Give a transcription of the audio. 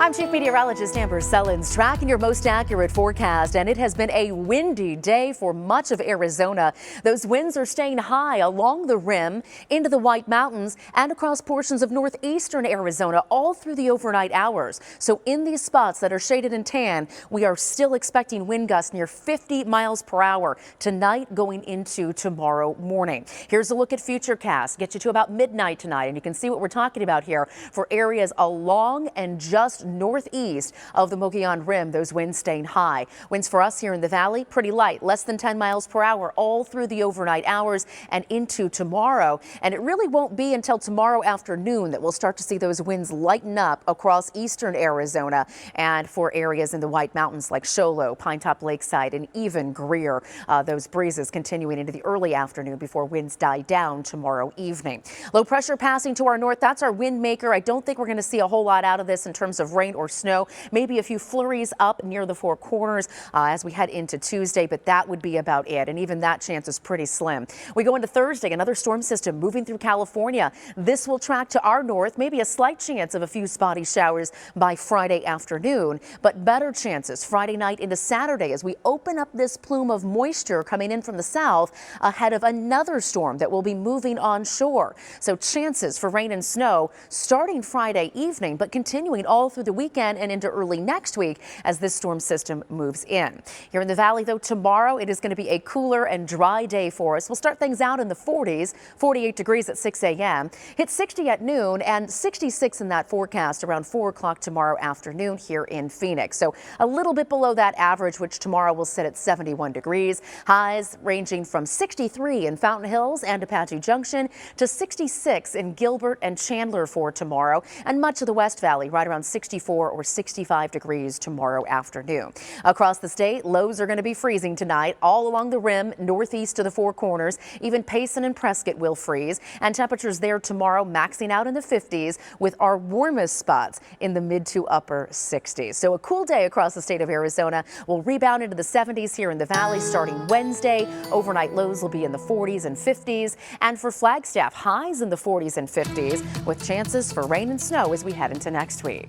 I'm Chief Meteorologist Amber Sellens, tracking your most accurate forecast, and it has been a windy day for much of Arizona. Those winds are staying high along the rim, into the White Mountains, and across portions of northeastern Arizona all through the overnight hours. So in these spots that are shaded in tan, we are still expecting wind gusts near 50 miles per hour tonight going into tomorrow morning. Here's a look at Futurecast. Get you to about midnight tonight, and you can see what we're talking about here for areas along and just northeast of the Mogollon Rim. Those winds staying high. Winds for us here in the valley pretty light, less than 10 miles per hour all through the overnight hours and into tomorrow. And it really won't be until tomorrow afternoon that we'll start to see those winds lighten up across eastern Arizona and for areas in the White Mountains like Show Low, Pine Top Lakeside, and even Greer. Those breezes continuing into the early afternoon before winds die down tomorrow evening. Low pressure passing to our north. That's our wind maker. I don't think we're going to see a whole lot out of this in terms of rain or snow. Maybe a few flurries up near the Four Corners as we head into Tuesday, but that would be about it. And even that chance is pretty slim. We go into Thursday, another storm system moving through California. This will track to our north, maybe a slight chance of a few spotty showers by Friday afternoon, but better chances Friday night into Saturday as we open up this plume of moisture coming in from the south ahead of another storm that will be moving onshore. So chances for rain and snow starting Friday evening, but continuing all through the weekend and into early next week as this storm system moves in. Here in the valley, though, tomorrow it is going to be a cooler and dry day for us. We'll start things out in the 40s, 48 degrees at 6 a.m., hit 60 at noon, and 66 in that forecast around 4 o'clock tomorrow afternoon here in Phoenix. So a little bit below that average, which tomorrow will sit at 71 degrees. Highs ranging from 63 in Fountain Hills and Apache Junction to 66 in Gilbert and Chandler for tomorrow, and much of the West Valley right around 64 or 65 degrees tomorrow afternoon. Across the state, lows are going to be freezing tonight all along the rim, northeast of the Four Corners. Even Payson and Prescott will freeze, and temperatures there tomorrow maxing out in the 50s with our warmest spots in the mid to upper 60s. So a cool day across the state of Arizona. Will rebound into the 70s here in the valley starting Wednesday. Overnight lows will be in the 40s and 50s, and for Flagstaff, highs in the 40s and 50s with chances for rain and snow as we head into next week.